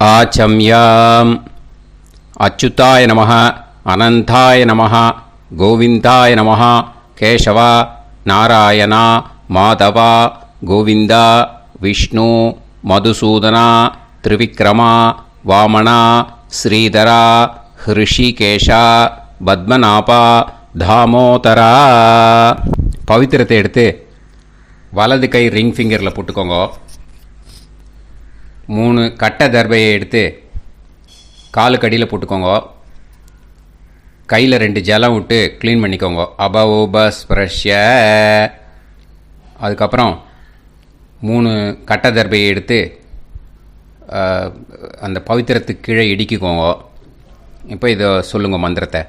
ஆச்சம்யாம். அச்சுதாய நமः, அனந்தாய நமः, கோவிந்தாய நமः, கேசவா, நாராயணா, மாதவா, கோவிந்தா, விஷ்ணு, மதுசூதனா, திரிவிக்ரமா, வாமனா, ஸ்ரீதரா, ஹிருஷிகேஷா, பத்மநாபா, தாமோதரா. பவித்திரத்தை எடுத்து வலது கை ரிங் ஃபிங்கரில் போட்டுக்கோங்க. 3 கட்டை தர்பையை எடுத்து காலுக்கடியில் போட்டுக்கோங்க. கையில் 2 ஜலம் விட்டு க்ளீன் பண்ணிக்கோங்க. அபௌபஸ்பிரஷ்ய. அதுக்கப்புறம் 3 கட்டை தர்பையை எடுத்து அந்த பவித்திரத்துக்கு கீழே இடிக்கிக்கோங்க. இப்போ இதை சொல்லுங்க மந்திரத்தை.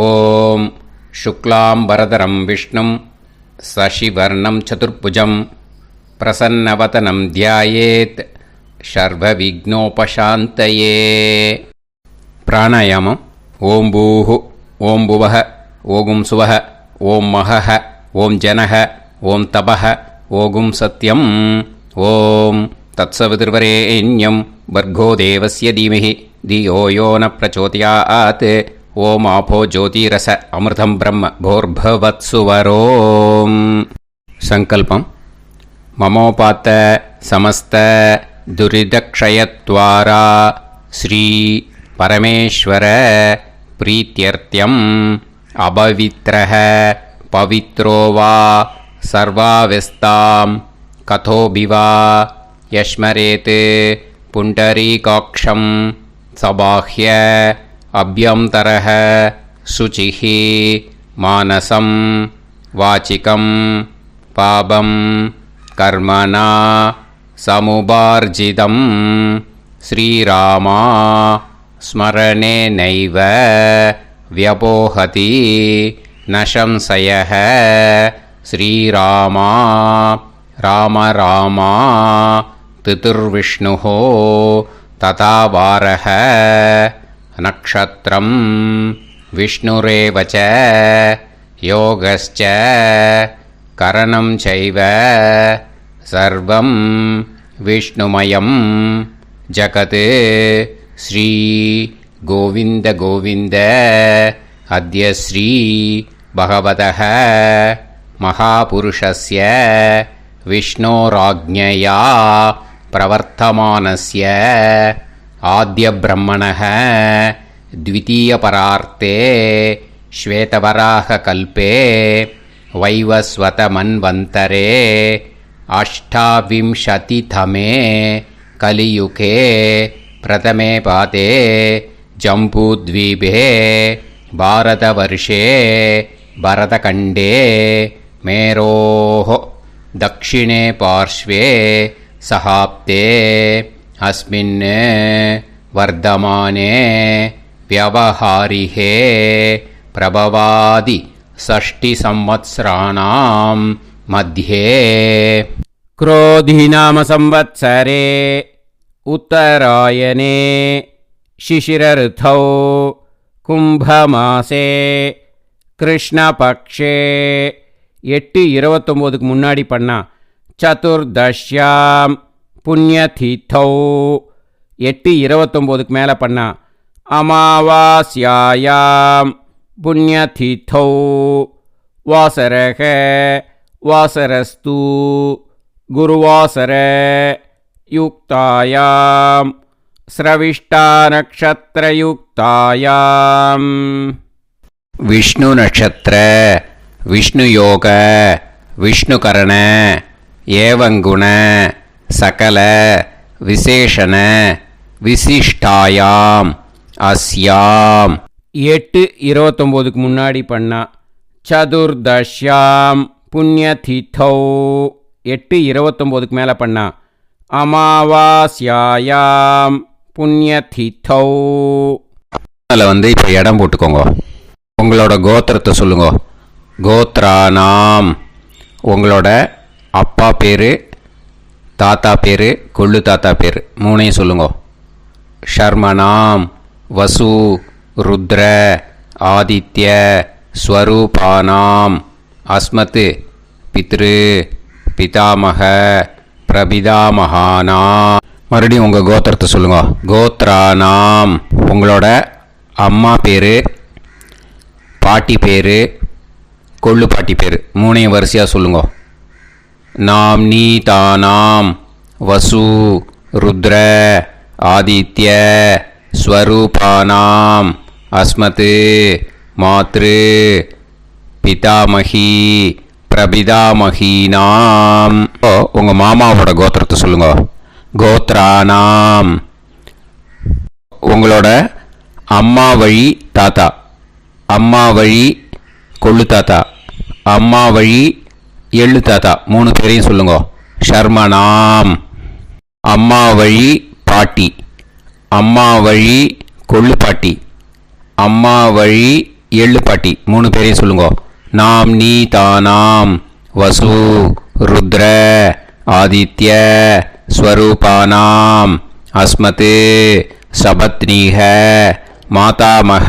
ஓம் சுக்லாம் வரதரம் விஷ்ணும் சசிவர்ணம் சதுர்புஜம் பிரசன்னவதனம் தியாயேத் சர்வ விக்னோபசாந்தயே. பிராணாயாமம். ஓம் பூஹு, ஓம் புவஹ, ஓகும் சுவஹ, ஓம் மஹஹ, ஓம் ஜனஹ, ஓம் தபஹ, ஓகும் சத்யம். ஓம் தத்சவிதுர்வரேண்யம் வர்கோ தேவஸ்ய தீமஹி தியோ யோ ந பிரச்சோதயாத். ஓம் ஆபோ ஜோதிரச அமிர்தம் பிரம்ம போர்பவத்சுவரோம். சங்கல்பம். மமோபாத்த சமஸ்த துரிதக்ஷயத்வாரா ஸ்ரீ பரமேஸ்வர பிரீத்யர்த்தியம் அபவித்ரஹ பவித்ரோ வா சர்வாவஸ்தாம் கதோபிவா யஸ்மரேத் புண்டரீகாக்ஷம் சபாஹ்ய அப்யந்தரஹ சுசிஹ மானசம் வாசிகம் பாபம் கர்மணா சமுபார்ஜிதம் ஸ்ரீராமா ஸ்மரணேனைவ வ்யபோஹதி நசம்சயः. ஸ்ரீராமா ராம ராமா திதிர்விஷ்ணுः ததா வாரः. நக்ஷத்ரம் விஷ்ணுரேவ ச யோகஸ்ச கரணம் சைவ சர்வம் விஷ்ணுமயம் ஜகத். ஸ்ரீ கோவிந்த கோவிந்த அத்ய ஸ்ரீ பகவதः மகாபுருஷஸ்ய விஷ்ணோராஜ்ஞயா பிரவர்த்தமானஸ்ய ஆத்ய பிரம்மணः த்விதீயபரார்த்தே ஸ்வேதவராக கல்பே வைவஸ்வத மன்வந்தரே அஷ்டாவிம்சதிதமே கலியுகே பிரதமே பாதே ஜம்பூத்வீபே பாரதவர்ஷே பரதகண்டே மேரோः தக்ஷிணே பார்ஷ்வே சஹாப்தே அஸ்மின் வர்தமானே வியவஹாரிஹே பிரபவாதி ஷஷ்டி சம்வத்சராணாம் மத்யே. क्रोधी नाम संवत्सरे उत्तरायणे शिशिरऋतौ கும்பமாசே கிருஷ்ணபக்ஷே. 8:29க்கு முன்னாடி பண்ணா சதுர்தஷ்யாம் புண்ணியதிதௌ. 8:29க்கு மேலே பண்ணா அமாவாஸ்யாயாம் புண்ணியதிதௌ. வாசரக வாசரஸ்து குருவாசர யுக்தாயாம் ஸ்ரவிஷ்டா நக்ஷத்ரயுக்தாயாம். விஷ்ணு நட்சத்திர விஷ்ணு யோக விஷ்ணுகரண ஏவங்குண சகல விசேஷண விசிஷ்டாயாம் அஸ்யாம். 8:29க்கு முன்னாடி பண்ணா சதுர்தஷ்யாம் புண்ணியதிதௌ. 8:29க்கு மேலே பண்ணா அமாவாஸ்யாயாம் புண்ணியதிதௌ. அதில் இப்போ இடம் போட்டுக்கோங்க. உங்களோட கோத்திரத்தை சொல்லுங்க. கோத்ரானாம். உங்களோட அப்பா பேர், தாத்தா பேர், கொள்ளு தாத்தா பேர் 3ஐயும் சொல்லுங்க. ஷர்மனாம் வசு ருத்ர ஆதித்ய ஸ்வரூபானாம் அஸ்மத் பித்ரு பிதாமக பிரபிதாமகானா மறுபடியும் உங்கள் கோத்திரத்தை சொல்லுங்க. கோத்ரானாம், உங்களோட அம்மா பேர், பாட்டி பேர், கொள்ளு பாட்டி பேர் மூணையும் வரிசையாக சொல்லுங்க. நாம்னி தானாம் வசு ருத்ர ஆதித்ய ஸ்வரூபானாம் அஸ்மத் மாத்ரு பிதாமகி பிரபிதாமகீனாம். உங்கள் மாமாவோட கோத்திரத்தை சொல்லுங்க. கோத்ரானாம், உங்களோட அம்மா வழி தாத்தா, அம்மா வழி கொள்ளு தாத்தா, அம்மா வழி எள்ளு தாத்தா மூணு பேரையும் சொல்லுங்க. ஷர்மனாம், அம்மா வழி பாட்டி, அம்மா வழி கொள்ளு பாட்டி, அம்மா வழி எள்ளு பாட்டி மூணு பேரையும் சொல்லுங்க. நாம் நீ தானாம் வசு ருத்ர ஆதித்ய ஸ்வரூபானாம் அஸ்மத் சபத்னீஹ மாதாமக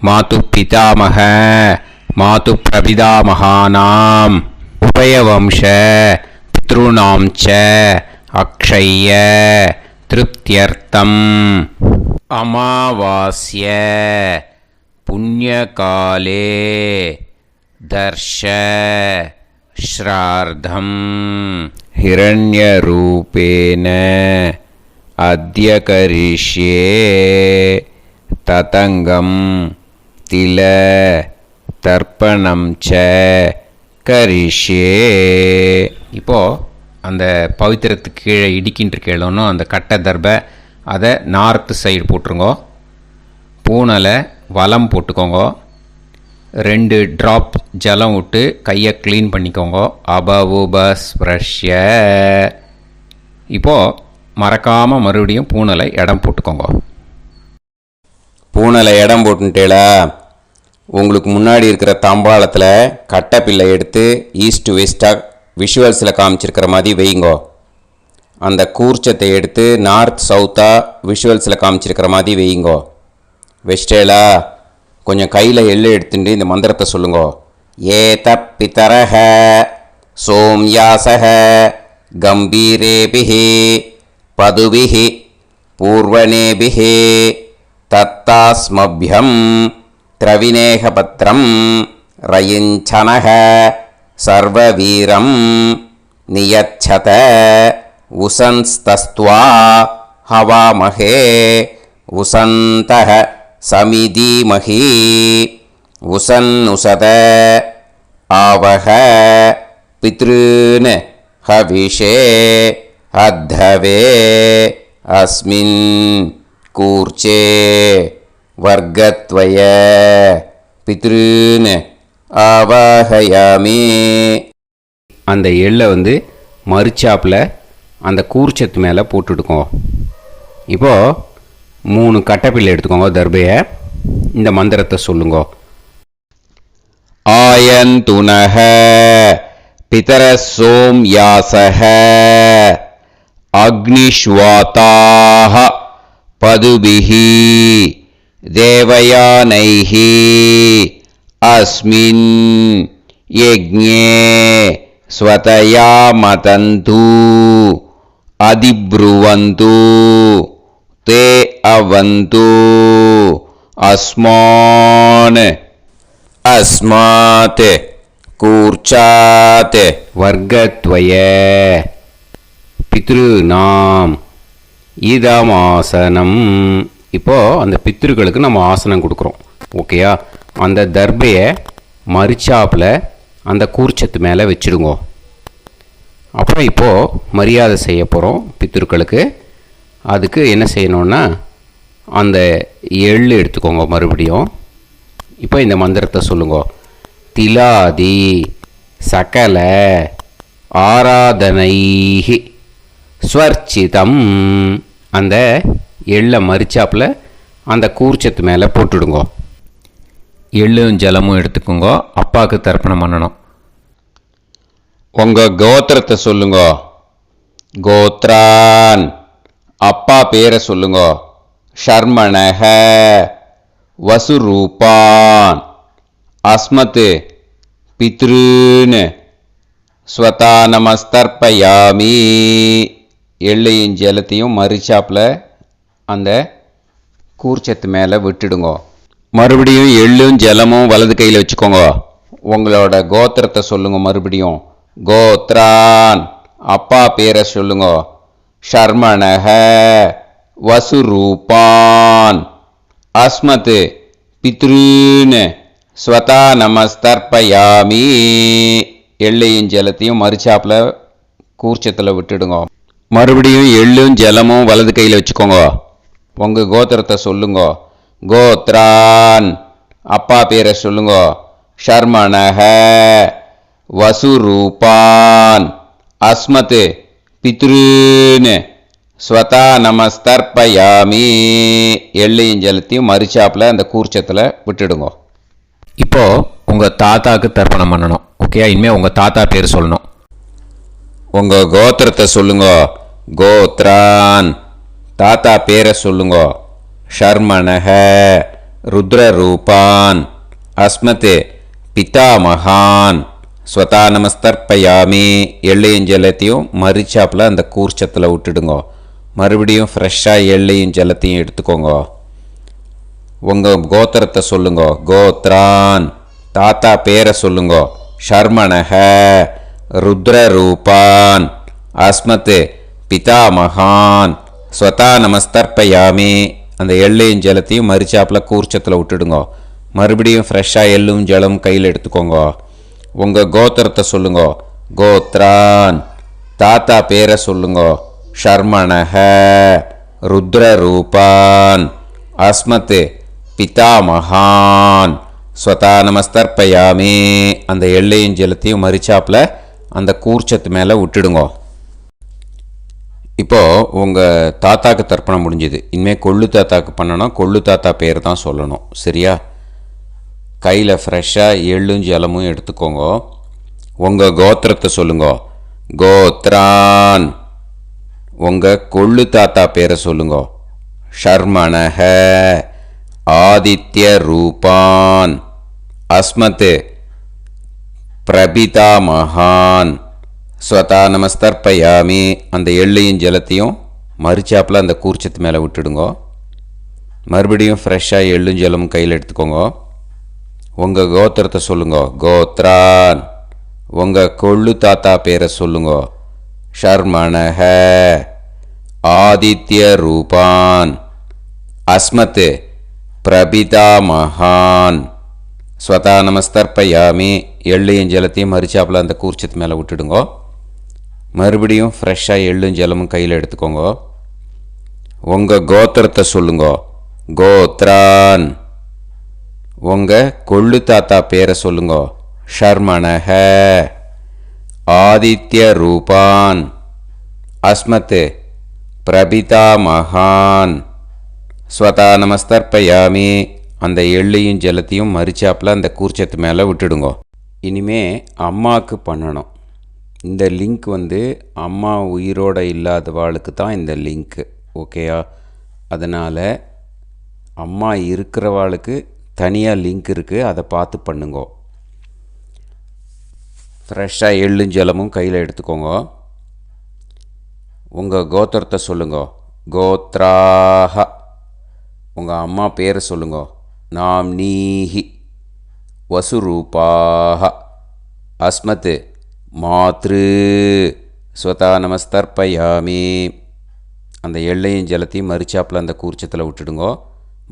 மாது பிதாமக மாது பிரபிதாமகானாம் உபயவம்ச பித்ருணாம் ச அக்ஷய்ய திருப்தியர்த்தம் அமாவாஸ்ய புண்ணியகாலே தர்ஷ ஸ்ரார்த்தம் ஹிரண்யரூபேன அத்ய கரிஷ்யே ததங்கம் தில தர்ப்பணம் ச கரிஷ்யே. இப்போது அந்த பவித்திரத்துக்கு கீழே இடிக்கின்ற கேளணும் அந்த கட்டை தர்பை அதை நார்த்து சைடு போட்டுருங்கோ. பூனலை வலம் போட்டுக்கோங்க. 2 ட்ராப் ஜலம் விட்டு கையை க்ளீன் பண்ணிக்கோங்க. அபவுபஸ்ப்ரஷ்ய. இப்போது மறக்காமல் மறுபடியும் பூனலை இடம் போட்டுக்கோங்க. பூனலை இடம் போட்டுட்டேளா, உங்களுக்கு முன்னாடி இருக்கிற தாம்பாளத்தில் கட்டைப்பில்லை எடுத்து ஈஸ்ட் வெஸ்டாக விஷுவல்ஸில் காமிச்சிருக்கிற மாதிரி வைங்கோ. அந்த கூர்ச்சத்தை எடுத்து நார்த் சவுத்தாக விஷுவல்ஸில் காமிச்சிருக்கிற மாதிரி வைங்கோ. வெஸ்டேலா கொஞ்சம் கையில் எள்ளு எடுத்துட்டு இந்த மந்திரத்தை சொல்லுங்க. ஏத பிதரஹ சோம்யாசஹ கம்பீரேபிஹி பதுபிஹி பூர்வனேபிஹி தத்தாஸ்மப்யம் திரவிநேகபத்ரம் ரயிஞ்சனஹ சர்வவீரம் நியச்சத உசன்ஸ்தஸ்த்வா ஹவாமஹே உசந்தஹ சமிதீமஹி உசன்னுசத ஆவஹ பித்ருன் ஹவிஷே அத்தவே அஸ்மின் கூர்ச்சே வர்க்கத்வய பித்ருன் ஆவாஹயாமி. அந்த எள்ளை மறுச்சாப்பில் அந்த கூர்ச்சத்து மேலே போட்டுடுக்கோங்க. இப்போது 3 கட்டைப்பிள்ளை எடுத்துக்கோங்க. தர்பையை இந்த மந்திரத்தை சொல்லுங்க. ஆயந்துனஹ பிதர சோம்யாசஹ அக்னிஷ்வாதாஹ பதுபிஹி தேவயானைஹி அஸ்மின் யஜ்ஞே ஸ்வதயா மதந்து அதிப்ருவந்து தே அவது அஸ்மான் அஸ்மாத் கூர்ச்சாத் வர்க்கத்வய பித்ருநாம் இதமாசனம். இப்போது அந்த பித்ருக்களுக்கு நம்ம ஆசனம் கொடுக்குறோம். ஓகேயா? அந்த தர்பையை மறுச்சாப்பில் அந்த கூர்ச்சத்து மேலே வச்சுடுங்க. அப்புறம் இப்போது மரியாதை செய்ய போகிறோம் பித்ருக்களுக்கு. அதுக்கு என்ன செய்யணுன்னா அந்த எள்ளு எடுத்துக்கோங்க. மறுபடியும் இப்போ இந்த மந்திரத்தை சொல்லுங்க. திலாதி சகல ஆராதனைஹி ஸ்வர்ச்சிதம். அந்த எள்ளை மரிச்சாப்பில் அந்த கூர்ச்சத்து மேலே போட்டுடுங்க. எள்ளும் ஜலமும் எடுத்துக்கோங்க. அப்பாவுக்கு தர்ப்பணம் பண்ணணும். உங்கள் கோத்திரத்தை சொல்லுங்க. கோத்ரான், அப்பா பேரை சொல்லுங்க. ஷர்மணஹ வசுரூபான் அஸ்மத் பித்ருன் ஸ்வதா நமஸ்தர்ப்பயாமி எள்ளையும் ஜலத்தையும் மறிச்சாப்பில் அந்த கூர்ச்சத்து மேலே விட்டுடுங்க. மறுபடியும் எள்ளும் ஜலமும் வலது கையில் வச்சுக்கோங்க. உங்களோட கோத்திரத்தை சொல்லுங்க. மறுபடியும் கோத்ரான், அப்பா பேரை சொல்லுங்க. ஷர்மணஹ, வசுரூபான், அஸ்மத், பித்ருன்னு ஸ்வதா நமஸ்தர்ப்பயாமி. எள்ளையும் ஜலத்தையும் மறிச்சாப்பில் கூர்ச்சத்தில் விட்டுடுங்க. மறுபடியும் எள்ளும் ஜலமும் வலது கையில் வச்சுக்கோங்க. உங்கள் கோத்திரத்தை சொல்லுங்க. கோத்ரான், அப்பா பேரை சொல்லுங்க. ஷர்மணஹ, வசுரூபான், அஸ்மத், பித்ருன்னு ஸ்வதா நமஸ்தர்ப்பயாமி. எள்ளையும் ஜலத்தையும் மறிச்சாப்பில் அந்த கூர்ச்சத்தில் விட்டுடுங்க. இப்போது உங்கள் தாத்தாவுக்கு தர்ப்பணம் பண்ணணும். ஓகே, இனிமேல் உங்கள் தாத்தா பேர் சொல்லணும். உங்கள் கோத்திரத்தை சொல்லுங்க. கோத்ரான், தாத்தா பேரை சொல்லுங்க. ஷர்மணஹ, ருத்ரரூபான், அஸ்மத், பிதாமகான், ஸ்வதா நமஸ்தர்ப்பயாமி. எள்ளையும் ஜலத்தையும் மறிச்சாப்பில் அந்த கூர்ச்சத்தில் விட்டுடுங்க. மறுபடியும் ஃப்ரெஷ்ஷாக எள்ளையும் ஜலத்தையும் எடுத்துக்கோங்க. உங்கள் கோத்திரத்தை சொல்லுங்க. கோத்ரான், தாத்தா பேரை சொல்லுங்க. ஷர்மணஹ, ருத்ரரூபான், அஸ்மத், பிதாமகான், ஸ்வதா நமஸ்தர்ப்பயாமி. அந்த எள்ளையும் ஜலத்தையும் மறிச்சாப்பில் கூர்ச்சத்தில் விட்டுடுங்க. மறுபடியும் ஃப்ரெஷ்ஷாக எள்ளும் ஜலம் கையில் எடுத்துக்கோங்க. உங்கள் கோத்திரத்தை சொல்லுங்க. கோத்ரான், தாத்தா பேரை சொல்லுங்க. ஷர்மணஹ, ருத்ரரூபான், அஸ்மத், பிதாமகான், ஸ்வதா நமஸ்தர்ப்பயாமி. அந்த எள்ளையும் ஜலத்தையும் மறிச்சாப்பில் அந்த கூர்ச்சத்து மேலே விட்டுடுங்க. இப்போது உங்கள் தாத்தாக்கு தர்ப்பணம் முடிஞ்சுது. இனிமேல் கொள்ளு தாத்தாக்கு பண்ணணும். கொள்ளு தாத்தா பேர் தான் சொல்லணும். சரியா? கையில் ஃப்ரெஷ்ஷாக எள்ளும் ஜலமும் எடுத்துக்கோங்க. உங்கள் கோத்திரத்தை சொல்லுங்க. கோத்ரான், உங்கள் கொள்ளு தாத்தா பேரை சொல்லுங்க. ஷர்மணஹ, ஆதித்ய ரூபான், அஸ்மத், பிரபிதாமகான், ஸ்வதா நமஸ்தர்ப்பயாமி. அந்த எள்ளையும் ஜலத்தையும் மறிச்சாப்பில் அந்த கூர்ச்சத்து மேலே விட்டுடுங்க. மறுபடியும் ஃப்ரெஷ்ஷாக எள்ளும் ஜலமும் கையில் எடுத்துக்கோங்க. உங்கள் கோத்திரத்தை சொல்லுங்க. கோத்ரான், உங்கள் கொள்ளு தாத்தா பேரை சொல்லுங்க. ஷர்மணஹ, ஆதித்ய ரூபான், அஸ்மத், பிரபிதாமகான், ஸ்வதா நமஸ்தர்ப்பயாமி. எள்ளையும் ஜலத்தையும் மறிச்சாப்பில் அந்த கூர்ச்சத்து மேலே விட்டுடுங்க. மறுபடியும் ஃப்ரெஷ்ஷாக எள்ளும் ஜலமும் கையில் எடுத்துக்கோங்க. உங்கள் கோத்திரத்தை சொல்லுங்க. கோத்ரான், உங்கள் கொள்ளு தாத்தா பேரை சொல்லுங்க. ஷர்மணஹ, ஆதித்ய ரூபான், அஸ்மத், பிரபிதாமகான், ஸ்வதா நமஸ்தர்ப்பயாமி. அந்த எள்ளையும் ஜலத்தையும் மறிச்சாப்பில் அந்த கூர்ச்சத்து மேலே விட்டுடுங்க. இனிமே அம்மாவுக்கு பண்ணணும். இந்த லிங்க் அம்மா உயிரோடு இல்லாதவாளுக்கு தான் இந்த லிங்க்கு. ஓகேயா? அதனால் அம்மா இருக்கிறவாளுக்கு தனியாக லிங்க் இருக்குது. அதை பார்த்து பண்ணுங்க. ஃப்ரெஷ்ஷாக எள்ளும் ஜலமும் கையில் எடுத்துக்கோங்க. உங்கள் கோத்திரத்தை சொல்லுங்க. கோத்ராஹ, உங்கள் அம்மா பேரை சொல்லுங்க. நாம்னீஹி, வசுரூபாஹ, அஸ்மத், மாத்ரு, ஸ்வதா நமஸ்தர்ப்பயாமி. அந்த எள்ளையும் ஜலத்தையும் மறிச்சாப்பில் அந்த கூர்ச்சத்தில் விட்டுடுங்க.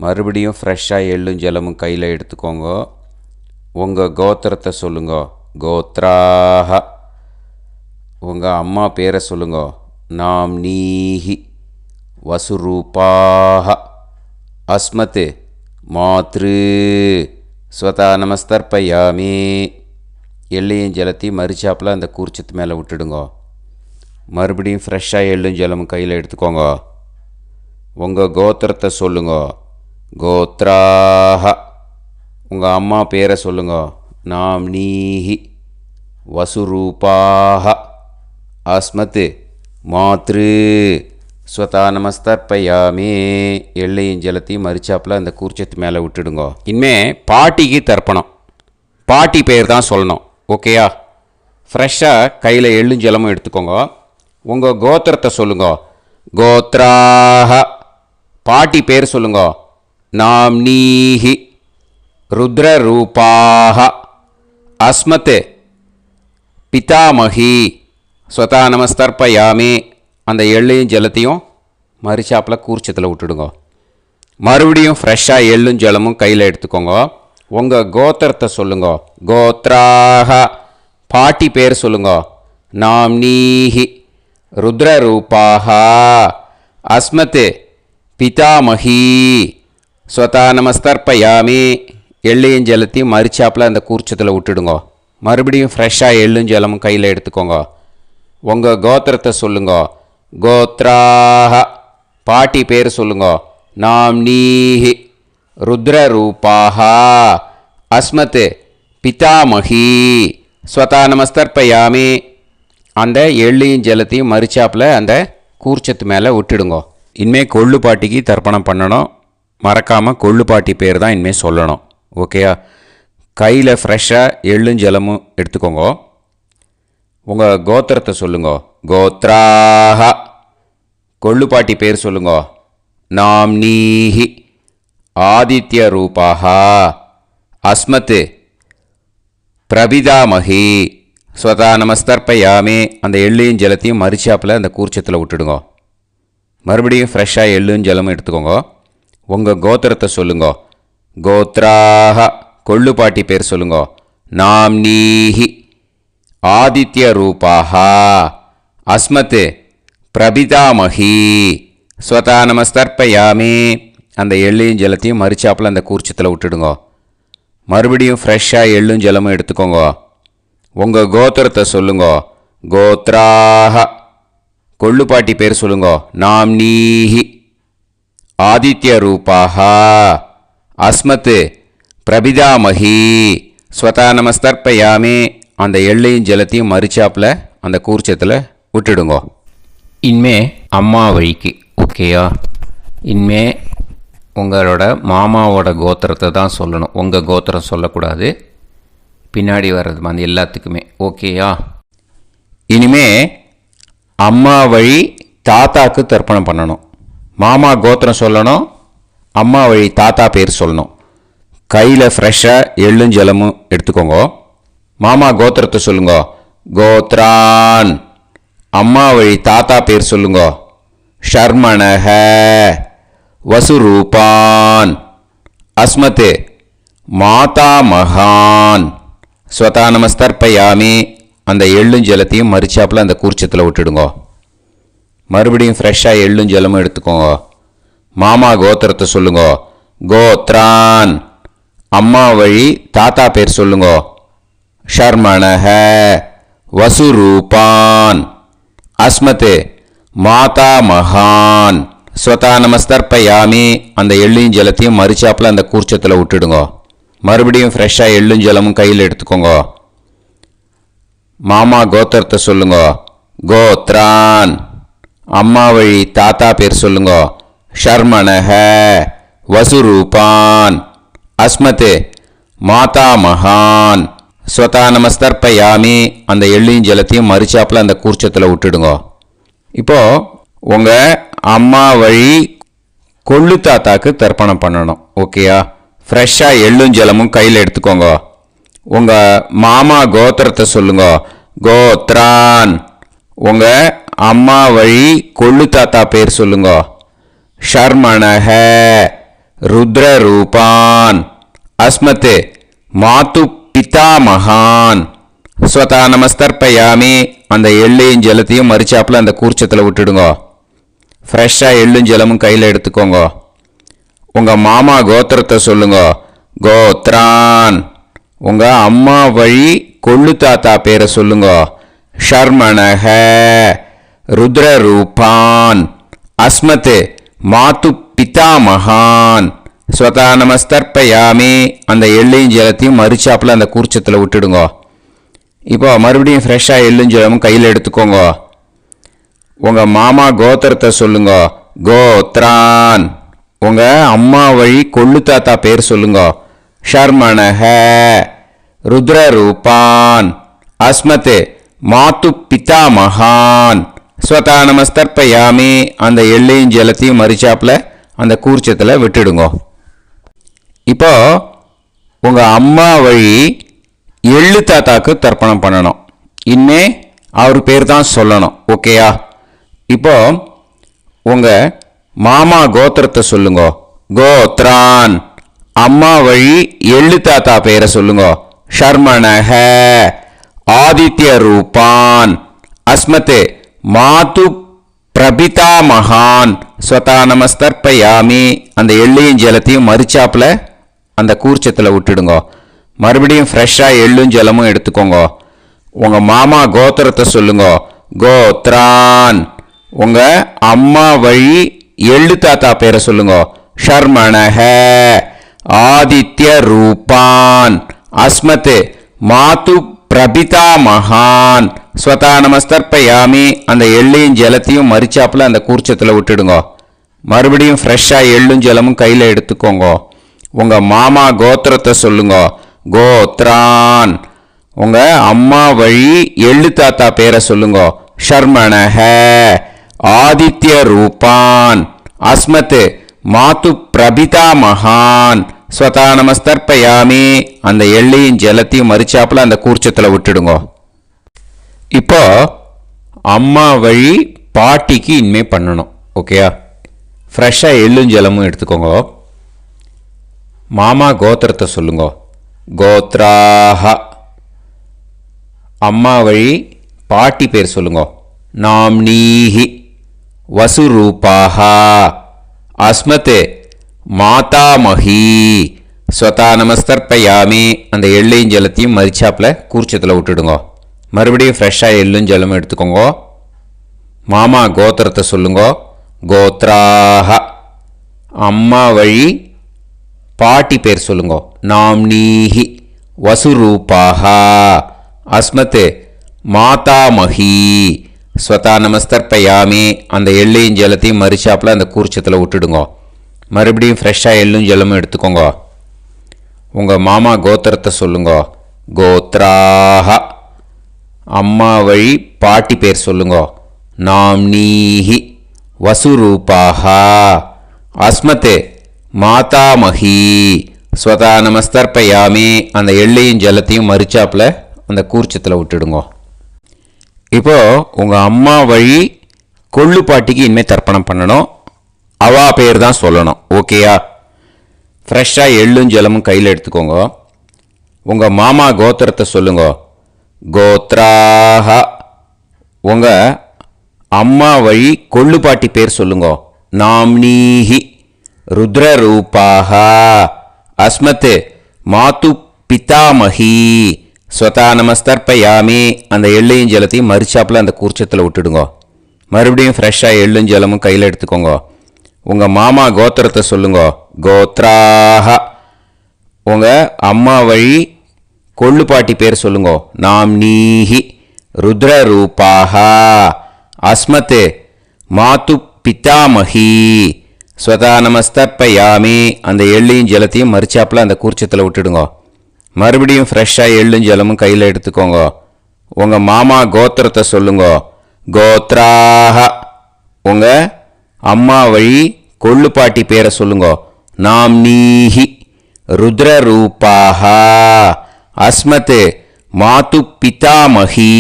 மறுபடியும் ஃப்ரெஷ்ஷாக எள்ளும் ஜலமும் கையில் எடுத்துக்கோங்க. உங்கள் கோத்திரத்தை சொல்லுங்க. கோத்ராஹ, உங்கள் அம்மா பேரை சொல்லுங்க. நாம்னீஹி, வசுரூபாஹ, அஸ்மத், மாத்ரு, ஸ்வதா நமஸ்தர்ப்பயாமி. எள்ளையும் ஜலத்தையும் மறிச்சாப்பில் அந்த கூர்ச்சத்து மேலே விட்டுடுங்க. மறுபடியும் ஃப்ரெஷ்ஷாக எள்ளும் ஜலமும் கையில் எடுத்துக்கோங்க. உங்கள் கோத்திரத்தை சொல்லுங்க. கோத்ராஹ, உங்கள் அம்மா பேரை சொல்லுங்க. நாம்னீஹி, வசுரூபாஹ, அஸ்மத், மாத்ரு, ஸ்வதா நமஸ்தர்ப்பயாமி. எள்ளையும் ஜலத்தையும் மறிச்சாப்பில் அந்த கூர்ச்சத்து மேலே விட்டுடுங்க. இனிமே பாட்டிக்கு தர்ப்பணம். பாட்டி பேர் தான் சொல்லணும். ஓகேயா? ஃப்ரெஷ்ஷாக கையில் எள்ளும் ஜலமும் எடுத்துக்கோங்க. உங்கள் கோத்திரத்தை சொல்லுங்க. கோத்ராஹ. பாட்டி பேர் சொல்லுங்க. நாம்னீஹி. ருத்ரரூபாஹ. அஸ்மத் பிதாமகி. ஸ்வதா நமஸ்தர்ப்பயாமி. அந்த எள்ளையும் ஜலத்தையும் மரிச்சாப்பில் கூர்ச்சத்தில் விட்டுடுங்க. மறுபடியும் ஃப்ரெஷ்ஷாக எள்ளும் ஜலமும் கையில் எடுத்துக்கோங்க. உங்கள் கோத்திரத்தை சொல்லுங்க. கோத்ராஹ. பாட்டி பேர் சொல்லுங்க. நாம்னீஹி. ருத்ரரூபாஹ. அஸ்மத் பிதாமகி. ஸ்வதா நமஸ்தர்ப்பயாமி. எள்ளையும் ஜலத்தையும் மரிச்சாப்பில் அந்த கூர்ச்சத்தில் விட்டுடுங்க. மறுபடியும் ஃப்ரெஷ்ஷாக எள்ளும் ஜலமும் கையில் எடுத்துக்கோங்க. உங்கள் கோத்திரத்தை சொல்லுங்க. கோத்ராஹ. பாட்டி பேர் சொல்லுங்க. நாம்னீஹி. ருத்ரரூபாஹ. அஸ்மத் பிதாமகி. ஸ்வதா நமஸ்தர்ப்பயாமி. அந்த எள்ளையும் ஜலத்தையும் மரிச்சாப்பில் அந்த கூர்ச்சத்து மேலே விட்டுடுங்க. இனிமேல் கொள்ளு பாட்டிக்கு தர்ப்பணம் பண்ணணும். மறக்காமல் கொள்ளு பாட்டி பேர் தான் இனிமேல் சொல்லணும். ஓகேயா? கையில் ஃப்ரெஷ்ஷாக எள்ளும் ஜலமும் எடுத்துக்கோங்க. உங்கள் கோத்திரத்தை சொல்லுங்க. கோத்ராஹ. கொள்ளு பாட்டி பேர் சொல்லுங்க. நாம்னீஹி. ஆதித்ய ரூபாஹ. அஸ்மத் பிரபிதாமகி. ஸ்வதா நமஸ்தர்ப்பயாமி. அந்த எள்ளையும் ஜலத்தையும் மரிச்சாப்பில் அந்த கூர்ச்சத்தில் விட்டுடுங்க. மறுபடியும் ஃப்ரெஷ்ஷாக எள்ளும் ஜலமும் எடுத்துக்கோங்க. உங்கள் கோத்திரத்தை சொல்லுங்க. கோத்ராஹ. கொள்ளு பாட்டி பேர் சொல்லுங்க. நாம்னீஹி. ஆதித்ய ரூபாஹ. அஸ்மத் பிரபிதாமகி. ஸ்வதா நமஸ்தர்ப்பயாமி. அந்த எள்ளையும் ஜலத்தையும் மரிச்சாப்பில் அந்த கூர்ச்சத்தில் விட்டுடுங்க. மறுபடியும் ஃப்ரெஷ்ஷாக எள்ளும் ஜலமும் எடுத்துக்கோங்க. உங்கள் கோத்திரத்தை சொல்லுங்க. கோத்ராஹ. கொள்ளு பாட்டி பேர் சொல்லுங்க. நாம்னீஹி. ஆதித்ய ரூபாஹ. அஸ்மத் பிரபிதாமகி. ஸ்வதா நமஸ்தர்ப்பயாமி. அந்த எள்ளையும் ஜலத்தையும் மரிச்சாப்பில் அந்த கூர்ச்சத்தில் விட்டுடுங்க. இனிமே அம்மா வழிக்கு. ஓகேயா? இனிமே உங்களோட மாமாவோட கோத்திரத்தை தான் சொல்லணும். உங்கள் கோத்திரம் சொல்லக்கூடாது. பின்னாடி வர்றது வந்து எல்லாத்துக்குமே. ஓகேயா? இனிமே அம்மா வழி தாத்தாக்கு தர்ப்பணம் பண்ணணும். மாமா கோத்திரம் சொல்லணும். அம்மா வழி தாத்தா பேர் சொல்லணும். கையில் ஃப்ரெஷ்ஷாக எள்ளும் ஜலமும் எடுத்துக்கோங்க. மாமா கோத்திரத்தை சொல்லுங்க. கோத்ரான். அம்மா வழி தாத்தா பேர் சொல்லுங்க. ஷர்மணஹ. வசுரூபான். அஸ்மத் மாதா மகான். ஸ்வதா நமஸ்தர்ப்பயாமி. அந்த எள்ளும் ஜலத்தையும் மரிச்சாப்பில் அந்த கூர்ச்சத்தில் விட்டுடுங்க. மறுபடியும் ஃப்ரெஷ்ஷாக எள்ளும் ஜலமும் எடுத்துக்கோங்க. மாமா கோத்திரத்தை சொல்லுங்க. கோத்ரான். அம்மா வழி தாத்தா பேர் சொல்லுங்க. ஷர்மணஹ. வசுரூபான். அஸ்மத் மாதா மகான். ஸ்வதா நமஸ்தர்ப்பயாமி. அந்த எள்ளையும் ஜலத்தையும் மரிச்சாப்பில் அந்த கூர்ச்சத்தில் விட்டுடுங்க. மறுபடியும் ஃப்ரெஷ்ஷாக எள்ளும் ஜலமும் கையில் எடுத்துக்கோங்க. மாமா கோத்திரத்தை சொல்லுங்க. கோத்ரான். அம்மா வழி தாத்தா பேர் சொல்லுங்க. ஷர்மணஹ. வசுரூபான். அஸ்மத் மாதா மகான். ஸ்வதா நமஸ்தர்ப்பயாமி. அந்த எள்ளையும் ஜலத்தையும் மரிச்சாப்பில் அந்த கூர்ச்சத்தில் விட்டுடுங்க. இப்போது உங்கள் அம்மா வழி கொள்ளு தாத்தாக்கு தர்ப்பணம் பண்ணணும். ஓகேயா? ஃப்ரெஷ்ஷாக எள்ளும் ஜலமும் கையில் எடுத்துக்கோங்க. உங்கள் மாமா கோத்திரத்தை சொல்லுங்க. கோத்ரான். உங்கள் அம்மா வழி கொள்ளு தாத்தா பேர் சொல்லுங்க. ஷர்மணஹ. ருத்ரரூபான். அஸ்மத் மாது பிதாமகான். ஸ்வதா நமஸ்தர்ப்பயாமி. அந்த எள்ளையும் ஜலத்தையும் மரிச்சாப்பில் அந்த கூர்ச்சத்தில் விட்டுடுங்க. ஃப்ரெஷ்ஷாக எள்ளும் ஜலமும் கையில் எடுத்துக்கோங்க. உங்கள் மாமா கோத்திரத்தை சொல்லுங்க. கோத்ரான். உங்கள் அம்மா வழி கொள்ளு தாத்தா பேரை சொல்லுங்க. ஷர்மணஹ. ருத்ரரூபான். அஸ்மத் மாது பிதாமகான். ஸ்வதா நமஸ்தர்ப்பயாமி. அந்த எள்ளையும் ஜலத்தையும் மரிச்சாப்பில் அந்த கூர்ச்சத்தில் விட்டுடுங்க. இப்போ மறுபடியும் ஃப்ரெஷ்ஷாக எள்ளும் ஜலமும் கையில் எடுத்துக்கோங்க. உங்கள் மாமா கோத்திரத்தை சொல்லுங்க. கோத்ரான். உங்கள் அம்மா வழி கொள்ளு தாத்தா பேர் சொல்லுங்க. ஷர்மணஹ. ருத்ரரூபான். அஸ்மத் மாது பிதாமகான். ஸ்வதா நமஸ்தர்ப்பயாமி அந்த எள்ளையும் ஜலத்தையும் மறிச்சாப்புல அந்த கூர்ச்சத்தில் விட்டுடுங்க. இப்போ உங்கள் அம்மா வழி எள்ளு தாத்தாக்கு தர்ப்பணம் பண்ணணும். இனிமே அவர் பேர் தான் சொல்லணும். ஓகேயா? இப்போ உங்கள் மாமா கோத்திரத்தை சொல்லுங்க. கோத்ரான். அம்மா வழி எள்ளு தாத்தா பேரை சொல்லுங்க. ஷர்மணஹ ஆதித்ய ரூபான் அஸ்மத் மாது பிரபிதா மகான் ஸ்வதா நமஸ்தர்ப்பயாமி அந்த எள்ளையும் ஜலத்தையும் மறிச்சாப்புல அந்த கூர்ச்சத்தில் விட்டுடுங்க. மறுபடியும் ஃப்ரெஷ்ஷாக எள்ளும் ஜலமும் எடுத்துக்கோங்க. உங்கள் மாமா கோத்திரத்தை சொல்லுங்க. கோத்ரான். உங்கள் அம்மா வழி எள்ளு தாத்தா பேரை சொல்லுங்க. ஷர்மணஹ ஆதித்ய ரூபான் அஸ்மத் மாது பிரபிதா மகான் ஸ்வதா நமஸ்தர்ப்பயாமி அந்த எள்ளையும் ஜலத்தையும் மறிச்சாப்புல அந்த கூர்ச்சத்தில் விட்டுடுங்க. மறுபடியும் ஃப்ரெஷ்ஷாக எள்ளும் ஜலமும் கையில் எடுத்துக்கோங்க. உங்கள் மாமா கோத்திரத்தை சொல்லுங்க. கோத்ரான். உங்கள் அம்மா வழி எள்ளு தாத்தா பேரை சொல்லுங்க. ஷர்மணஹ ஆதித்ய ரூபான் அஸ்மத் மாது பிரபிதா மகான் ஸ்வதா நமஸ்தர்ப்பயாமி அந்த எள்ளையும் ஜலத்தையும் மறிச்சாப்புல அந்த கூர்ச்சத்தில் விட்டுடுங்க. இப்போ அம்மா வழி பாட்டிக்கு இனிமே பண்ணணும். ஓகேயா? ஃப்ரெஷ்ஷாக எள்ளும் ஜலமும் எடுத்துக்கோங்க. மாமா கோத்திரத்தை சொல்லுங்க. கோத்ராஹ. அம்மா வழி பாட்டி பேர் சொல்லுங்க. நாம்னீஹி வசுரூபாஹ அஸ்மத் மாதாமஹி ஸ்வதா நமஸ்தர்ப்பயாமி அந்த எள்ளையும் ஜலத்தையும் மறிச்சாப்புல கூர்ச்சத்தில் விட்டுடுங்க. மறுபடியும் ஃப்ரெஷ்ஷாக எள்ளும் ஜலமும் எடுத்துக்கோங்க. மாமா கோத்திரத்தை சொல்லுங்க. கோத்ராஹ. அம்மா வழி பாட்டி பேர் சொல்லுங்க. நாம்னீஹி வசுரூபாஹ அஸ்மத் மாதாமஹி ஸ்வதா நமஸ்தர்ப்பயாமி அந்த எள்ளையும் ஜலத்தையும் மறிச்சாப்புல அந்த கூர்ச்சத்தில் விட்டுடுங்க. மறுபடியும் ஃப்ரெஷ்ஷாக எள்ளும் ஜலமும் எடுத்துக்கோங்க. உங்கள் மாமா கோத்திரத்தை சொல்லுங்க. கோத்ராஹ. அம்மா வழி பாட்டி பேர் சொல்லுங்க. நாம்னீஹி வசுரூபாஹ அஸ்மத் மாதாமஹி ஸ்வதா நமஸ்தர்ப்பயாமி அந்த எள்ளையும் ஜலத்தையும் மறிச்சாப்புல அந்த கூர்ச்சத்தில் விட்டுடுங்க. இப்போ உங்கள் அம்மா வழி கொள்ளு பாட்டிக்கு இனிமேல் தர்ப்பணம் பண்ணணும். அவா பேர் தான் சொல்லணும். ஓகேயா? ஃப்ரெஷ்ஷாக எள்ளும் ஜலமும் கையில் எடுத்துக்கோங்க. உங்கள் மாமா கோத்திரத்தை சொல்லுங்க. கோத்ராஹ. உங்கள் அம்மா வழி கொள்ளு பாட்டி பேர் சொல்லுங்க. நாம்னீஹி ருத்ரரூபாஹ அஸ்மத் மாது பிதாமஹி ஸ்வதா நமஸ்தர்ப்பயாமி அந்த எள்ளையும் ஜலத்தையும் மறிச்சாப்புல அந்த கூர்ச்சத்தில் விட்டுடுங்க. மறுபடியும் ஃப்ரெஷ்ஷாக எள்ளும் ஜலமும் கையில் எடுத்துக்கோங்க. உங்கள் மாமா கோத்திரத்தை சொல்லுங்க. கோத்ராஹ. உங்கள் அம்மா வழி கொள்ளு பாட்டி பேர் சொல்லுங்க. நாம்னீஹி ருத்ரரூபாஹ அஸ்மத் மாது பிதாமஹி ஸ்வதா நமஸ்தர்ப்பயாமி அந்த எள்ளையும் ஜலத்தையும் மறிச்சாப்புல அந்த கூர்ச்சத்தில் விட்டுடுங்க. மறுபடியும் ஃப்ரெஷ்ஷாக எள்ளும் ஜலமும் கையில் எடுத்துக்கோங்க. உங்கள் மாமா கோத்திரத்தை சொல்லுங்க. கோத்ராஹ. உங்கள் அம்மா வழி கொள்ளு பாட்டி பேரை சொல்லுங்க. நாம்னீஹி ருத்ரரூபாஹ அஸ்மத் மாது பிதாமஹி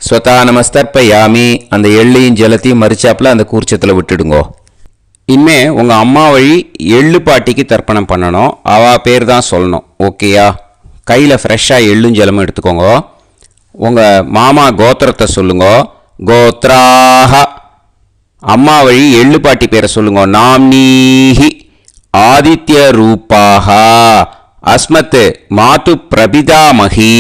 ஸ்வதா நமஸ்தர்ப்பயாமி அந்த எள்ளையும் ஜலத்தையும் மறிச்சாப்புல அந்த கூர்ச்சத்தில் விட்டுடுங்க. இனிமே உங்கள் அம்மா வழி எள்ளு பாட்டிக்கு தர்ப்பணம் பண்ணணும். அவா பேர் தான் சொல்லணும். ஓகேயா? கையில் ஃப்ரெஷ்ஷாக எள்ளும் ஜலமும் எடுத்துக்கோங்க. உங்கள் மாமா கோத்திரத்தை சொல்லுங்க. கோத்ராஹ. அம்மா வழி எள்ளு பாட்டி பேரை சொல்லுங்க. நாம்னீஹி ஆதித்ய ரூபாஹ அஸ்மத் மாது பிரபிதாமஹி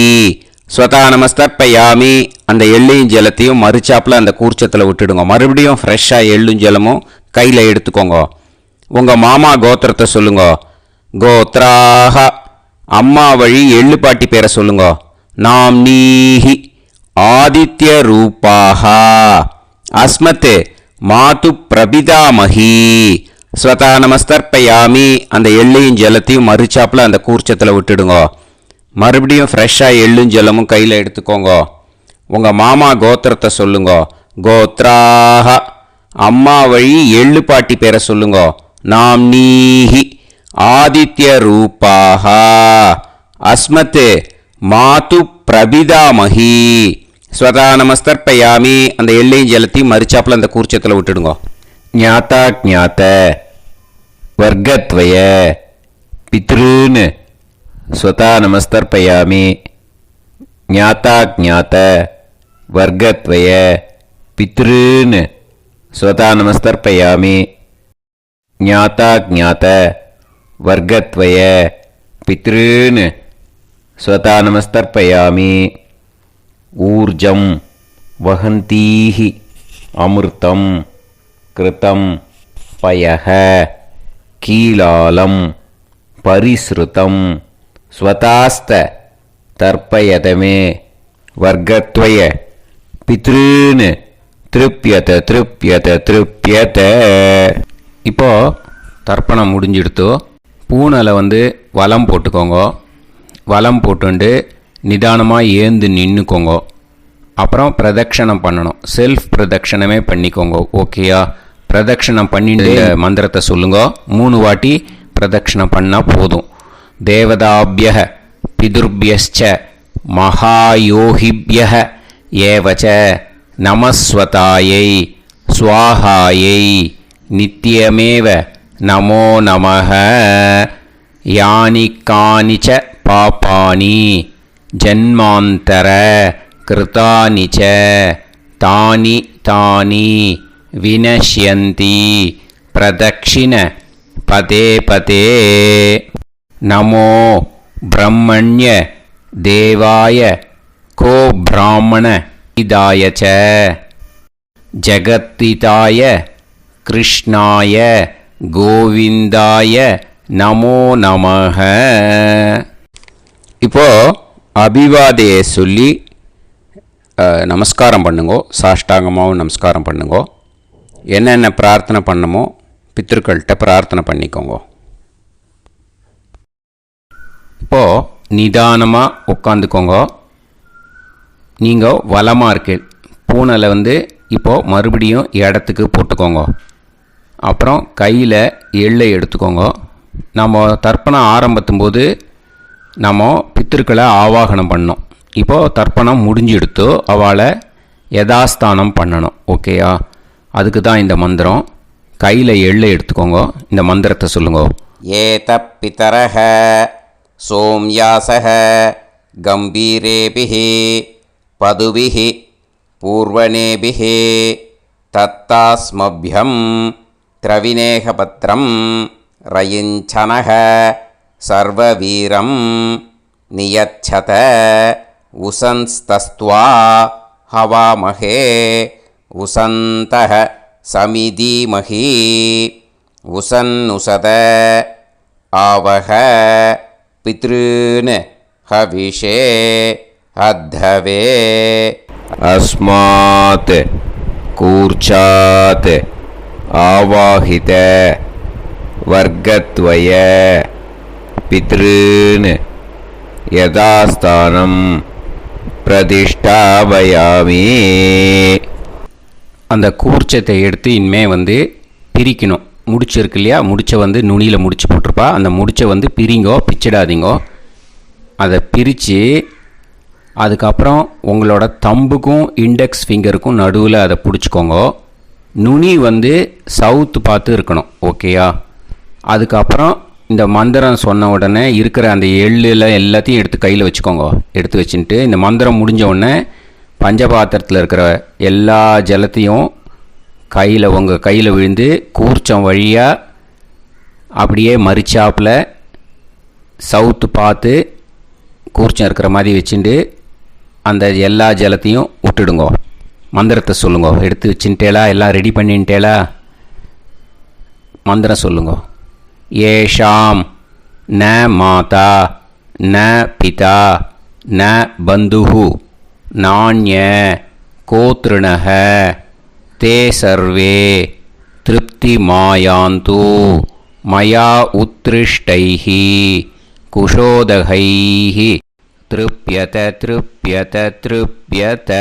ஸ்வதா நமஸ்தர்ப்பயாமி அந்த எள்ளையும் ஜலத்தையும் மறிச்சாப்புல அந்த கூர்ச்சத்தில் விட்டுடுங்க. மறுபடியும் ஃப்ரெஷ்ஷாக எள்ளும் ஜலமும் கையில் எடுத்துக்கோங்க. உங்கள் மாமா கோத்திரத்தை சொல்லுங்க. கோத்ராஹ. அம்மா வழி எள்ளு பாட்டி பேரை சொல்லுங்க. நாம்னீஹி ஆதித்ய ரூபாஹ அஸ்மத் மாது பிரபிதாமஹி ஸ்வதா நமஸ்தர்ப்பயாமி அந்த எள்ளையும் ஜலத்தையும் மறிச்சாப்புல அந்த கூர்ச்சத்தில் விட்டுடுங்க. மறுபடியும் ஃப்ரெஷ்ஷாக எள்ளும் ஜலமும் கையில் எடுத்துக்கோங்க. உங்கள் மாமா கோத்திரத்தை சொல்லுங்க. கோத்ராஹ அம்மா வழி எள்ளு பாட்டி பேரை சொல்லுங்கோ. நாம்னீஹி ஆதித்ய ரூபாஹ அஸ்மத் மாது பிரபிதாமஹி ஸ்வதா நமஸ்தர்ப்பயாமி. அந்த எள்ளையும் ஜலத்தையும் மறிச்சாப்புல அந்த கூர்ச்சத்தில் விட்டுடுங்கோ. ஞாதா ஞாத வர்க்கத்வய பித்ருன் ஸ்வதா நமஸ்தர்ப்பயாமி. ஞாதா ஞாத வர்க்கத்வய பித்ருன் ஸ்வதா நமஸ்தர்ப்பயாமி. ஞாதா ஞாத வர்க்கத்வய பித்ருன் ஸ்வதா நமஸ்தர்ப்பயாமி. ஊர்ஜம் வஹந்தீஹி அமிர்தம் கிருதம் பயஹ கீலாலம் பரிஸ்ருதம் ஸ்வதாஸ்த தர்ப்பயதமே வர்க்கத்வய பித்ருன் திருப்யத திருப்யத திருப்யத. இப்போ தர்ப்பணம் முடிஞ்சிடுத்தோ. பூனலை வலம் போட்டுக்கோங்க. வலம் போட்டுண்டு நிதானமாக ஏந்து நின்றுக்கோங்க. அப்புறம் பிரதட்சணம் பண்ணணும். செல்ஃப் பிரதட்சணமே பண்ணிக்கோங்க. ஓகேயா? பிரதட்சணம் பண்ணிட்டு மந்திரத்தை சொல்லுங்க. 3 வாட்டி பிரதட்சணம் பண்ணால் போதும். தேவதாபிய பிதுர்பியச்ச மகாயோகிபிய ஏவச்ச நமஸ்வதாயை ஸ்வாஹாயை நித்யமேவ நமோ நமஹ. யானி கானிச்ச பாபானி ஜன்மாந்தர கிருதானி ச தானி தானி வினஷ்யந்தி பிரதக்ஷிண பதே பதே. நமோ பிரம்மண்ய தேவாய கோ பிராமண இதாய ச ஜகத்திதாய கிருஷ்ணாய கோவிந்தாய நமோ நமஹ. இப்போ அபிவாதையை சொல்லி நமஸ்காரம் பண்ணுங்கோ. சாஷ்டாங்கமாகவும் நமஸ்காரம் பண்ணுங்கோ. என்னென்ன பிரார்த்தனை பண்ணமோ பித்திருக்கள்கிட்ட பிரார்த்தனை பண்ணிக்கோங்க. இப்போது நிதானமாக உட்காந்துக்கோங்க. நீங்கள் வலமாக இருக்கு பூனலை இப்போது மறுபடியும் இடத்துக்கு போட்டுக்கோங்க. அப்புறம் கையில் எள்ளை எடுத்துக்கோங்க. நம்ம தர்ப்பணம் ஆரம்பித்தும்போது நம்ம பித்திருக்களை ஆவாகனம் பண்ணோம். இப்போது தர்ப்பணம் முடிஞ்செடுத்து அவளை யதாஸ்தானம் பண்ணணும். ஓகேயா? அதுக்கு தான் இந்த மந்திரம். கையில் எள்ளை எடுத்துக்கோங்க. இந்த மந்திரத்தை சொல்லுங்க. ஏத பிதரஹ சோம்யாசஹ கம்பீரேபிஹி பதுபிஹி பூர்வணேபிஹி தத்தாஸ்மப்யம் திரவிநேகபத்ரம் ரயிஞ்சனஹ சர்வவீரம் நியச்சத உசன்ஸ்தஸ்த்வா ஹவாமஹே உசந்தஹ சமிதீமஹி உசன்னுசத ஆவஹ பித்ருன் ஹவிஷே அத்தவே. அஸ்மாத் கூர்ச்சாத் ஆவாஹித வர்க்கத்வய பித்ருன் யதாஸ்தானம் பிரதிஷ்டாபயாமி. அந்த கூர்ச்சத்தை எடுத்து இனிமே பிரிக்கணும். முடிச்சிருக்கு இல்லையா? முடிச்சை நுனியில் முடிச்சு போட்டிருப்பா. அந்த முடிச்சை பிரிங்கோ, பிச்சிடாதீங்கோ. அதை பிரித்து அதுக்கப்புறம் உங்களோட தம்புக்கும் இண்டெக்ஸ் ஃபிங்கருக்கும் நடுவில் அதை பிடிச்சிக்கோங்க. நுனி சவுத்து பார்த்து இருக்கணும். ஓகேயா? அதுக்கப்புறம் இந்த மந்திரம் சொன்ன உடனே இருக்கிற அந்த எள்ளில் எல்லாத்தையும் எடுத்து கையில் வச்சுக்கோங்க. எடுத்து வச்சுட்டு இந்த மந்திரம் முடிஞ்ச உடனே பஞ்சபாத்திரத்தில் இருக்கிற எல்லா ஜலத்தையும் உங்கள் கையில் விழுந்து கூர்ச்சம் வழியாக அப்படியே மறிச்சாப்பில் சவுத்து பார்த்து கூர்ச்சம் இருக்கிற மாதிரி வச்சுட்டு அந்த எல்லா ஜலத்தையும் விட்டுடுங்கோ. மந்திரத்தை சொல்லுங்க. எடுத்து வச்சுட்டேலா? எல்லாம் ரெடி பண்ணிட்டேலா? மந்திரம் சொல்லுங்க. ஏஷாம் ந மாதா ந பிதா ந பந்துஹு நாண்ய கோத்ருணஹ தே சர்வே திருப்தி மாயாந்து மயா உத்ருஷ்டைஹி குஷோதகைஹி திருப்யத திருப்யத திருப்யத.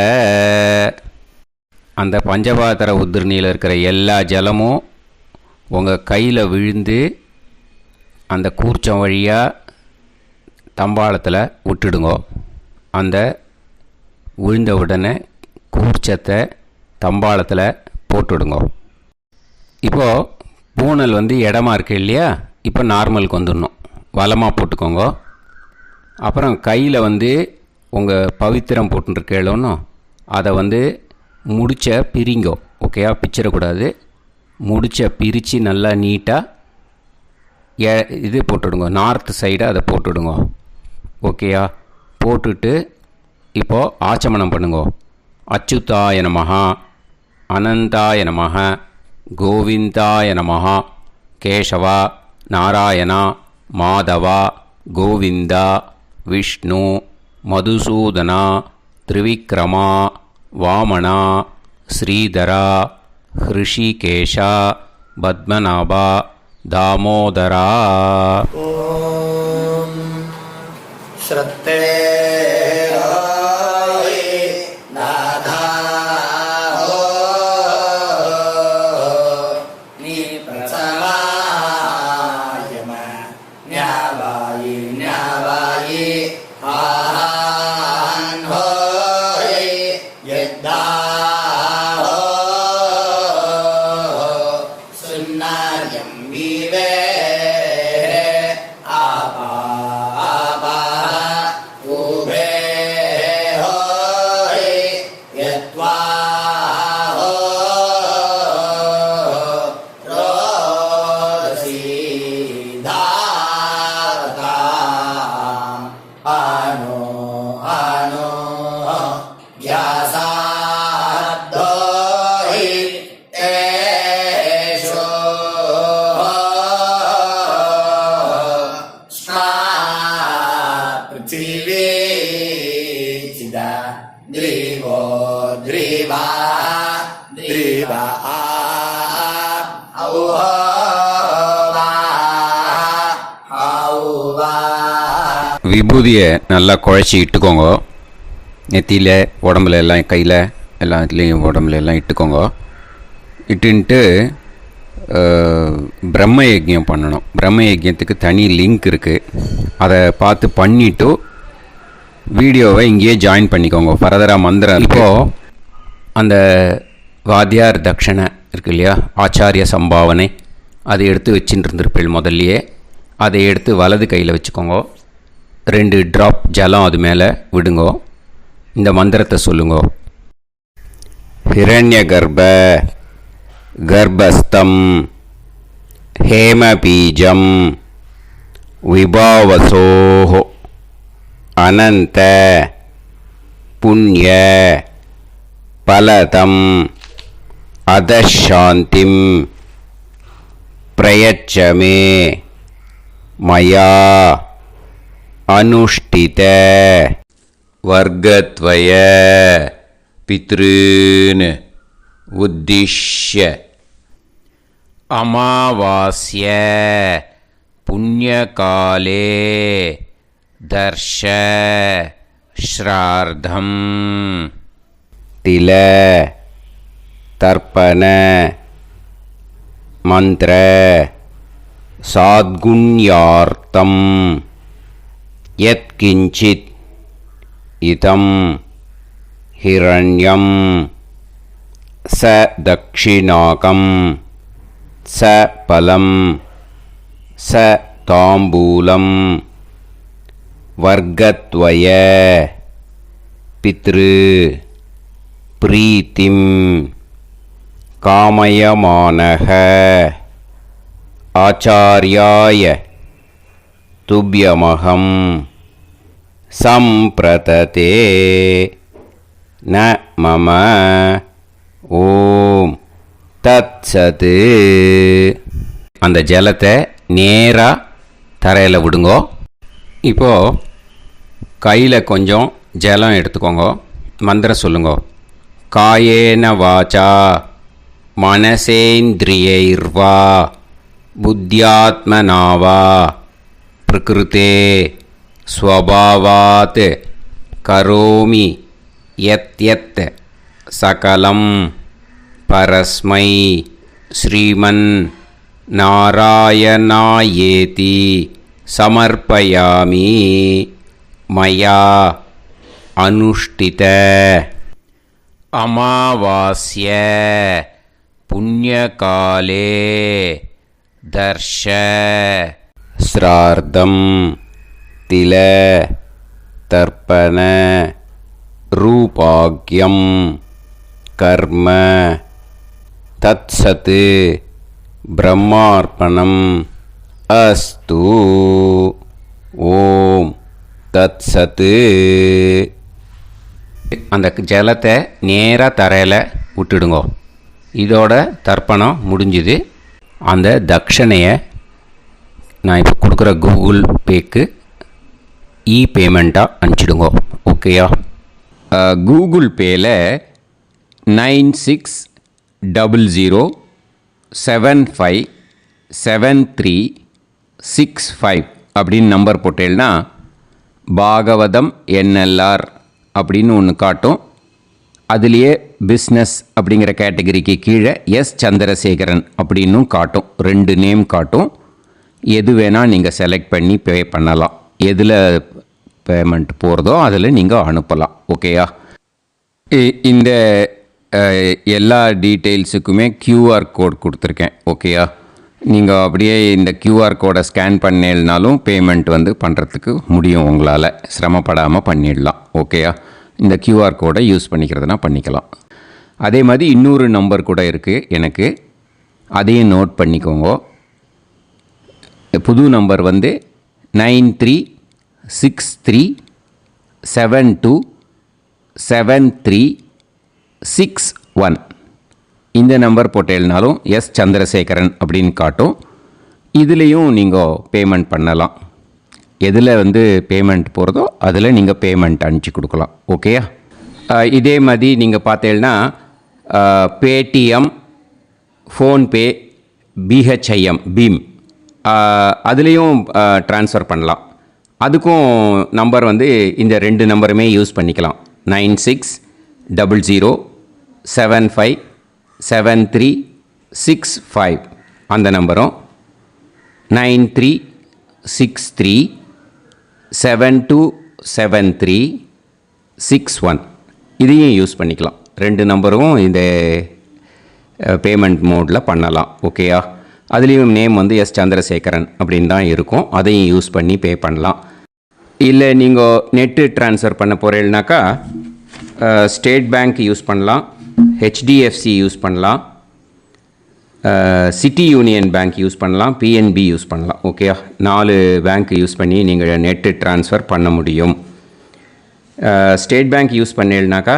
அந்த பஞ்சபாத்திர உதிரணியில் இருக்கிற எல்லா ஜலமும் உங்கள் கையில் விழுந்து அந்த கூர்ச்சம் வழியாக தம்பாளத்தில் விட்டுடுங்க. அந்த விழுந்த உடனே கூர்ச்சத்தை தம்பாளத்தில் போட்டுவிடுங்க. இப்போது பூனல் இடமா இருக்கு இல்லையா, இப்போ நார்மலுக்கு வந்துடணும். வலமாக போட்டுக்கோங்க. அப்புறம் கையில் உங்கள் பவித்திரம் போட்டுருக்கேளோன்னு அதை முடிச்ச பிரிங்கோ. ஓகேயா, பிச்சிடக்கூடாது. முடிச்ச பிரித்து நல்லா நீட்டாக இது போட்டுவிடுங்க. நார்த் சைடை அதை போட்டுவிடுங்க. ஓகேயா, போட்டுட்டு இப்போது ஆச்சமனம் பண்ணுங்க. அச்சுதாய நமஹ, அனந்தாய நமஹ, கோவிந்தாய நமஹ, கேசவா, நாராயணா, மாதவா, கோவிந்தா, விஷ்ணு, மதுசூதனா, திரிவிக்ரமா, வாமனா, ஸ்ரீதரா, ஹிருஷிகேஷா, பத்மநாபா, தாமோதரா. ஓம் ஸ்ரத்தே விபூதியை நல்லா குழச்சி இட்டுக்கோங்க. நெத்தியில், உடம்புல எல்லாம், கையில் எல்லாத்துலேயும் உடம்புல எல்லாம் இட்டுக்கோங்க. இட்டுன்ட்டு பிரம்ம யஜ்யம் பண்ணணும். பிரம்ம யஜ்யத்துக்கு தனி லிங்க் இருக்குது. அதை பார்த்து பண்ணிவிட்டு வீடியோவை இங்கேயே ஜாயின் பண்ணிக்கோங்க. ஃபர்தராக மந்திரம் இப்போது அந்த வாத்தியார் தட்சணை இருக்கு இல்லையா, ஆச்சாரிய சம்பாவனை, அதை எடுத்து வச்சுட்டு இருந்திருப்பேன் முதல்லையே. அதை எடுத்து வலது கையில் வச்சுக்கோங்க. 2 ட்ராப் ஜலம் அது மேலே விடுங்கோ. இந்த மந்திரத்தை சொல்லுங்கோ. ஹிரண்ய கர்ப்ப கர்ப்பஸ்தம் ஹேமபீஜம் விபாவசோஹ அனந்த புண்ணிய பலதம் அதசாந்திம் பிரயச்சமே மயா அனுஷ்டித வர்க்கத்வய பித்ருன் உத்திஷ்ய அமாவாஸ்ய புண்ணியகாலே தர்ஷ ஸ்ரார்த்தம் தில தர்ப்பண மந்திர சாத்குண்யார்த்தம் யத்கிஞ்சித் இதம் ஹிரண்யம் ச தக்ஷிணாகம் ச பலம் ச தாம்பூலம் வர்க்கத்வய பித்ரு பிரீத்திம் காமயமானஹ ஆச்சார்யாய துப்யமகம் சம்பிரததே ந மம ஓம் தத்சது. அந்த ஜலத்தை நேராக தரையில் விடுங்கோ. இப்போது கையில் கொஞ்சம் ஜலம் எடுத்துக்கோங்க. மந்திரம் சொல்லுங்கோ. காயேன வாச்சா மனசேந்திரியைர்வா புத்தியாத்மனாவா பிரகிருதே ஸ்வபாவாத் கரோமி யத் யத் சகலம் परस्मै श्रीमन् नारायणायेति समर्पयामि मया अनुष्ठित अमावास्य पुण्यकाले दर्श श्रार्धं तिल तर्पण रूपाग्यं कर्म तत्सत् ब्रह्मार्पणम् अस्तु ஓம் தத்சத்து. அந்த ஜலத்தை நேராக தரையில் விட்டுடுங்க. இதோட தர்ப்பணம் முடிஞ்சுது. அந்த தட்சணையை நான் இப்போ கொடுக்குற கூகுள் பேக்கு பேமெண்ட்டாக அனுப்பிச்சிடுங்க. ஓகேயா? கூகுள் பேயில் 9600757365 அப்படின்னு நம்பர் போட்டேன்னா பாகவதம் என்எல்ஆர் அப்படின்னு ஒன்று காட்டும். அதுலேயே பிஸ்னஸ் அப்படிங்கிற கேட்டகரிக்கு கீழே எஸ் சந்திரசேகரன் அப்படின்னும் காட்டும். 2 நேம் காட்டும். எது வேணால் நீங்கள் செலக்ட் பண்ணி பே பண்ணலாம். எதில் பேமெண்ட் போகிறதோ அதில் நீங்கள் அனுப்பலாம். ஓகேயா? இந்த எல்லா டீட்டெயில்ஸுக்குமே QR கோட் கொடுத்துருக்கேன். ஓகேயா? நீங்கள் அப்படியே இந்த QR கோடை ஸ்கேன் பண்ணேல்னாலும் பேமெண்ட் பண்ணுறதுக்கு முடியும். உங்களால் சிரமப்படாமல் பண்ணிடலாம். ஓகேயா? இந்த QR கோடை யூஸ் பண்ணிக்கிறதுனா பண்ணிக்கலாம். அதே மாதிரி இன்னொரு நம்பர் கூட இருக்குது எனக்கு. அதையும் நோட் பண்ணிக்கோங்க. புது நம்பர் 9363727361. இந்த நம்பர் போட்டேல்னாலும் எஸ் சந்திரசேகரன் அப்படின்னு காட்டும். இதுலேயும் நீங்கள் பேமெண்ட் பண்ணலாம். எதில் பேமெண்ட் போகிறதோ அதில் நீங்கள் பேமெண்ட் அனுப்பிச்சி கொடுக்கலாம். ஓகேயா? இதே மாதிரி நீங்கள் பார்த்தேன்னா பேடிஎம், ஃபோன்பே, பிஹெச்ஐஎம், பீம் அதுலேயும் ட்ரான்ஸ்ஃபர் பண்ணலாம். அதுக்கும் நம்பர் இந்த 2 நம்பருமே யூஸ் பண்ணிக்கலாம். 9600757365 அந்த நம்பரும் 9363727361 இதையும் யூஸ் பண்ணிக்கலாம். 2 நம்பரும் இந்த பேமெண்ட் மோடில் பண்ணலாம். ஓகேயா? அதுலேயும் நேம் எஸ் சந்திரசேகரன் அப்படின்னு தான் இருக்கும். அதையும் யூஸ் பண்ணி பே பண்ணலாம். இல்லை நீங்கள் நெட்டு ட்ரான்ஸ்ஃபர் பண்ண போகிறீங்கனாக்கா ஸ்டேட் பேங்க் யூஸ் பண்ணலாம், HDFC யூஸ் பண்ணலாம், சிட்டி யூனியன் பேங்க் யூஸ் பண்ணலாம், PNB யூஸ் பண்ணலாம். ஓகேயா? 4 பேங்க் யூஸ் பண்ணி நீங்கள் நெட்டு ட்ரான்ஸ்ஃபர் பண்ண முடியும். ஸ்டேட் பேங்க் யூஸ் பண்ணீங்கனாக்கா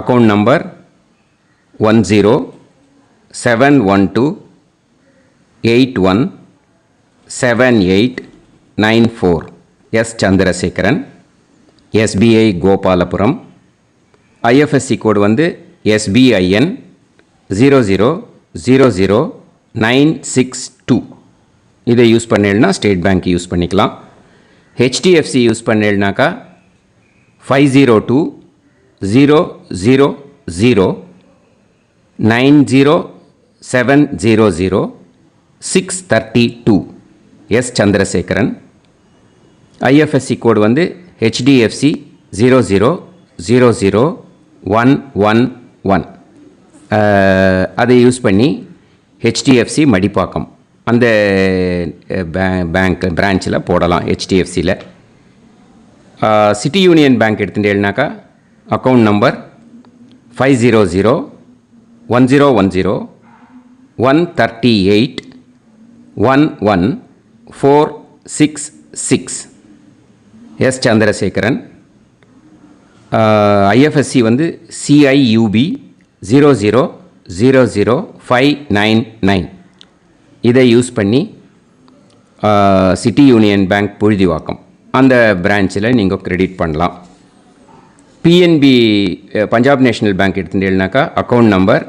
account number 10712817894 S Chandrasekaran, SBI Gopalapuram. IFSC code SBIN 0000962. இதை யூஸ் பண்ணேன்னா ஸ்டேட் பேங்க் யூஸ் பண்ணிக்கலாம். HDFC யூஸ் பண்ணேன்னாக்கா 50200907000632 S Chandrasekaran. IFSC code HDFC 0000111. அதை யூஸ் பண்ணி HDFC மடிப்பாக்கம் அந்த பேங்க் பிரான்ச்சில் போடலாம். HDFCயில் சிட்டி யூனியன் பேங்க் எடுத்துட்டேன்னாக்கா account number 50011013811466 S Chandrasekaran. IFSC CIUB 0000599. இதை யூஸ் பண்ணி சிட்டி யூனியன் பேங்க் புழுதிவாக்கம் அந்த பிரான்ச்சில் நீங்கள் கிரெடிட் பண்ணலாம். PNB பஞ்சாப் நேஷ்னல் பேங்க் எடுத்துட்டேன்னாக்கா account number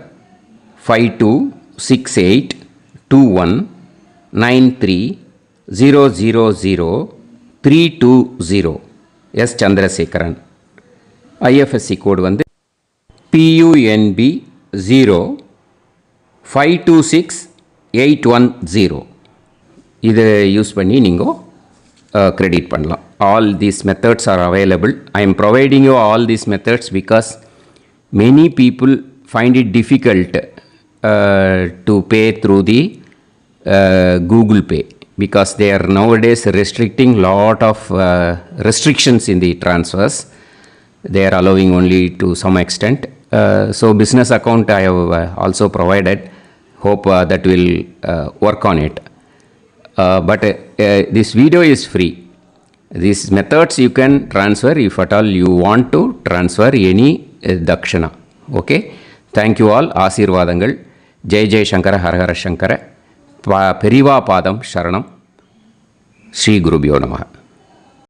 52682193000320 S Chandrasekaran. IFSC code PUNB 0526810 இதை யூஸ் பண்ணி நீங்கள் கிரெடிட் பண்ணலாம். All these methods are available. I am providing you all these methods because many people find it difficult to pay through the Google Pay because they are nowadays restricting lot of restrictions in the transfers. They are allowing only to some extent. So business account I have also provided. Hope that will work on it. But this video is free. These methods you can transfer if at all you want to transfer any dakshana. Okay. Thank you all. Aasirvadangal. Jai Jai Shankara Har Har Shankara. Periva பாதம் சரணம். ஸ்ரீ குருபியோ நமः.